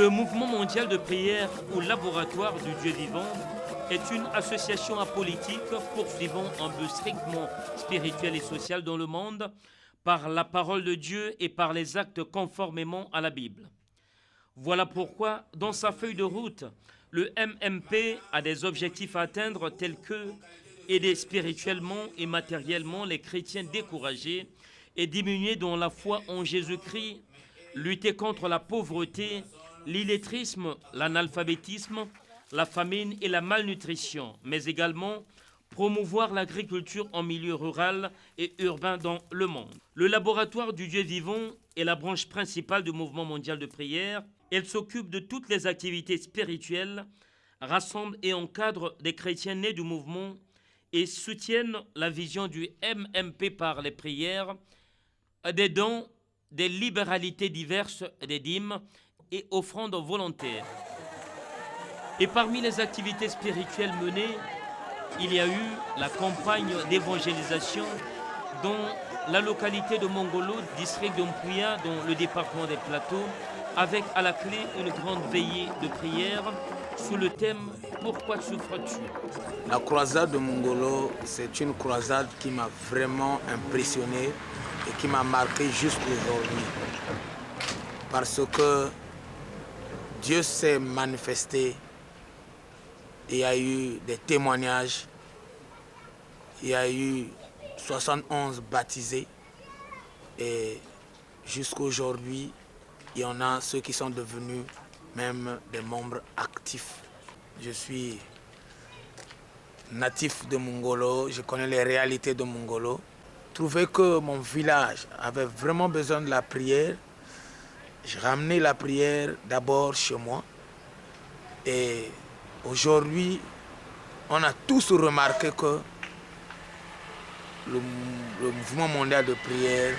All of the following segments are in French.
Le mouvement mondial de prière ou laboratoire du Dieu vivant est une association apolitique poursuivant un but strictement spirituel et social dans le monde par la parole de Dieu et par les actes conformément à la Bible. Voilà pourquoi, dans sa feuille de route, le MMP a des objectifs à atteindre tels que aider spirituellement et matériellement les chrétiens découragés et diminuer dans la foi en Jésus-Christ, lutter contre la pauvreté, l'illettrisme, l'analphabétisme, la famine et la malnutrition, mais également promouvoir l'agriculture en milieu rural et urbain dans le monde. Le laboratoire du Dieu vivant est la branche principale du mouvement mondial de prière. Elle s'occupe de toutes les activités spirituelles, rassemble et encadre des chrétiens nés du mouvement et soutiennent la vision du MMP par les prières, des dons, des libéralités diverses, des dîmes et offrandes volontaires. Et parmi les activités spirituelles menées, il y a eu la campagne d'évangélisation dans la localité de Mongolo, district d'Ompuya, dans le département des Plateaux, avec à la clé une grande veillée de prière sous le thème « Pourquoi souffres-tu » ? La croisade de Mongolo, c'est une croisade qui m'a vraiment impressionné et qui m'a marqué jusqu'aujourd'hui. Parce que Dieu s'est manifesté, il y a eu des témoignages, il y a eu 71 baptisés et jusqu'aujourd'hui, il y en a ceux qui sont devenus même des membres actifs. Je suis natif de Mongolo, je connais les réalités de Mongolo. Trouvé que mon village avait vraiment besoin de la prière, j'ai ramené la prière d'abord chez moi. Et aujourd'hui, on a tous remarqué que le mouvement mondial de prière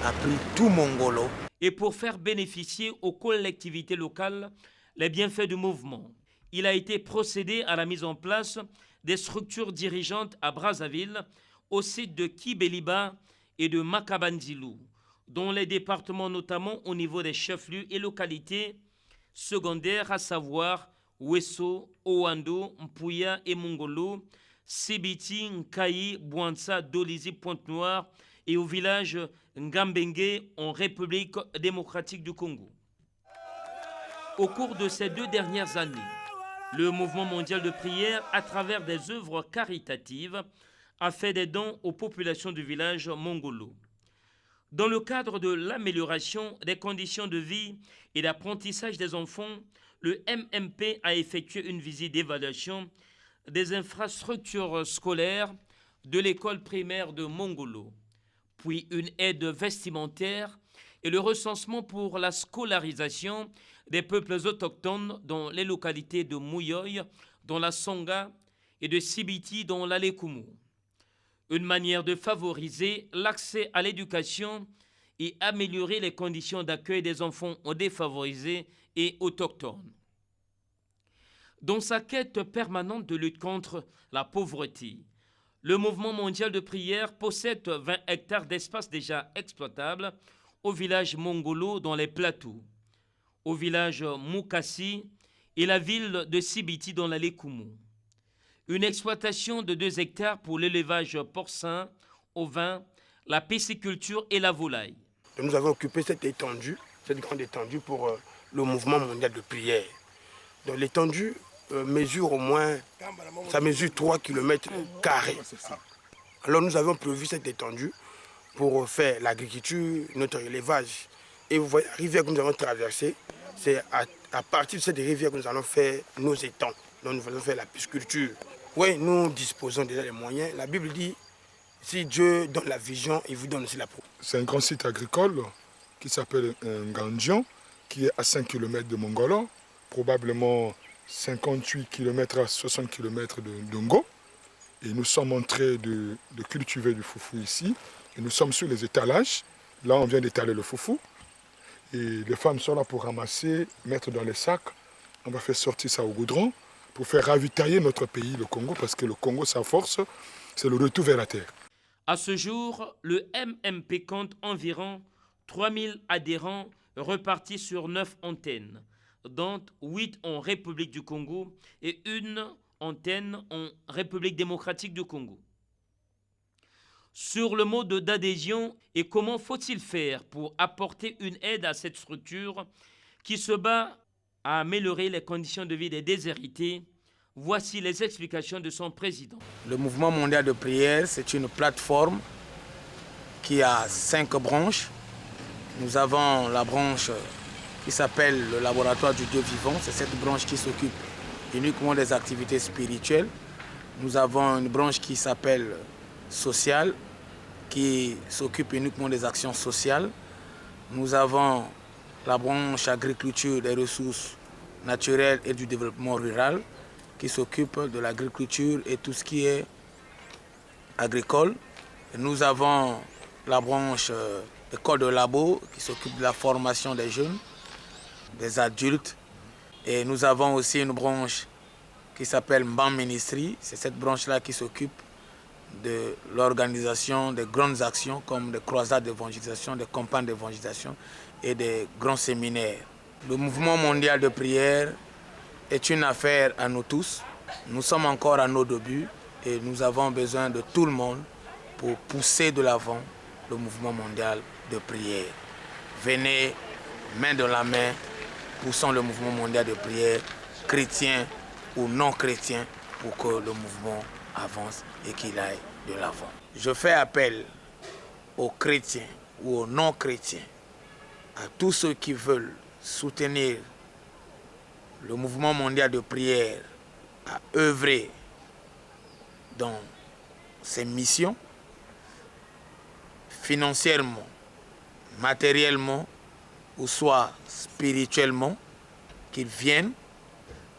a pris tout Mongolo. Et pour faire bénéficier aux collectivités locales les bienfaits du mouvement, il a été procédé à la mise en place des structures dirigeantes à Brazzaville, au site de Kibeliba et de Makabandilou, dont les départements notamment au niveau des chefs-lieux et localités secondaires, à savoir Wesso, Owando, Mpuya et Mongolo, Sibiti, Nkayi, Bouansa, Dolizi, Pointe-Noire et au village Ngambengue en République démocratique du Congo. Au cours de ces 2 dernières années, le mouvement mondial de prière, à travers des œuvres caritatives, a fait des dons aux populations du village Mongolo. Dans le cadre de l'amélioration des conditions de vie et d'apprentissage des enfants, le MMP a effectué une visite d'évaluation des infrastructures scolaires de l'école primaire de Mongolo, puis une aide vestimentaire et le recensement pour la scolarisation des peuples autochtones dans les localités de Mouyoy, dans la Songa, et de Sibiti, dans l'Alekumu. Une manière de favoriser l'accès à l'éducation et améliorer les conditions d'accueil des enfants défavorisés et autochtones. Dans sa quête permanente de lutte contre la pauvreté, le mouvement mondial de prière possède 20 hectares d'espace déjà exploitables au village Mongolo dans les Plateaux, au village Mukassi et la ville de Sibiti dans la Lekumu. Une exploitation de 2 hectares pour l'élevage porcin, ovin, la pisciculture et la volaille. Nous avons occupé cette grande étendue pour le mouvement mondial de prière. Donc l'étendue mesure au moins, ça mesure 3 km². Alors nous avons prévu cette étendue pour faire l'agriculture, notre élevage. Et vous voyez la rivière que nous avons traversée, c'est à partir de cette rivière que nous allons faire nos étangs. Donc nous allons faire la pisciculture. Oui, nous disposons déjà des moyens. La Bible dit, si Dieu donne la vision, il vous donne aussi la promesse. C'est un grand site agricole qui s'appelle Ngandion, qui est à 5 km de Mongolo, probablement 58 km à 60 km de Ngo. Et nous sommes en train de cultiver du foufou ici. Et nous sommes sur les étalages. Là, on vient d'étaler le foufou. Et les femmes sont là pour ramasser, mettre dans les sacs. On va faire sortir ça au goudron pour faire ravitailler notre pays, le Congo, parce que le Congo, sa force, c'est le retour vers la terre. À ce jour, le MMP compte environ 3000 adhérents repartis sur 9 antennes, dont 8 en République du Congo et une antenne en République démocratique du Congo. Sur le mode d'adhésion et comment faut-il faire pour apporter une aide à cette structure qui se bat à améliorer les conditions de vie des déshérités, voici les explications de son président. Le Mouvement mondial de prière, c'est une plateforme qui a 5 branches. Nous avons la branche qui s'appelle le laboratoire du Dieu vivant. C'est cette branche qui s'occupe uniquement des activités spirituelles. Nous avons une branche qui s'appelle sociale, qui s'occupe uniquement des actions sociales. Nous avons la branche agriculture, des ressources naturelles et du développement rural, qui s'occupe de l'agriculture et tout ce qui est agricole. Et nous avons la branche école de labo, qui s'occupe de la formation des jeunes, des adultes. Et nous avons aussi une branche qui s'appelle Mbam Ministry. C'est cette branche-là qui s'occupe de l'organisation des grandes actions comme des croisades d'évangélisation, des campagnes d'évangélisation et des grands séminaires. Le mouvement mondial de prière est une affaire à nous tous. Nous sommes encore à nos débuts et nous avons besoin de tout le monde pour pousser de l'avant le mouvement mondial de prière. Venez, main dans la main, poussons le mouvement mondial de prière, chrétien ou non chrétien, pour que le mouvement avance et qu'il aille de l'avant. Je fais appel aux chrétiens ou aux non-chrétiens, à tous ceux qui veulent soutenir le mouvement mondial de prière à œuvrer dans ses missions, financièrement, matériellement ou soit spirituellement, qu'ils viennent.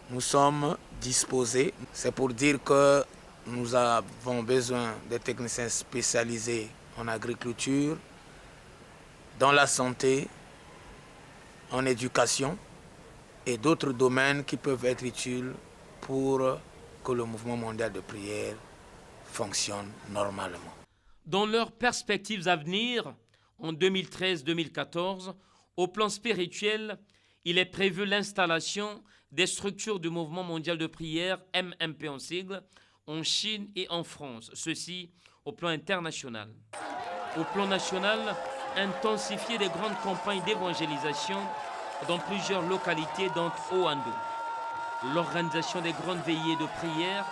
Nous sommes disposés. C'est pour dire que nous avons besoin de techniciens spécialisés en agriculture, dans la santé, en éducation et d'autres domaines qui peuvent être utiles pour que le mouvement mondial de prière fonctionne normalement. Dans leurs perspectives à venir, en 2013-2014, au plan spirituel, il est prévu l'installation des structures du mouvement mondial de prière, MMP en sigle, en Chine et en France, ceci au plan international. Au plan national, intensifier des grandes campagnes d'évangélisation dans plusieurs localités dont Oando. L'organisation des grandes veillées de prière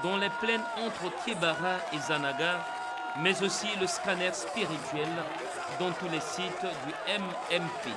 dans les plaines entre Kébara et Zanaga, mais aussi le scanner spirituel dans tous les sites du MMP.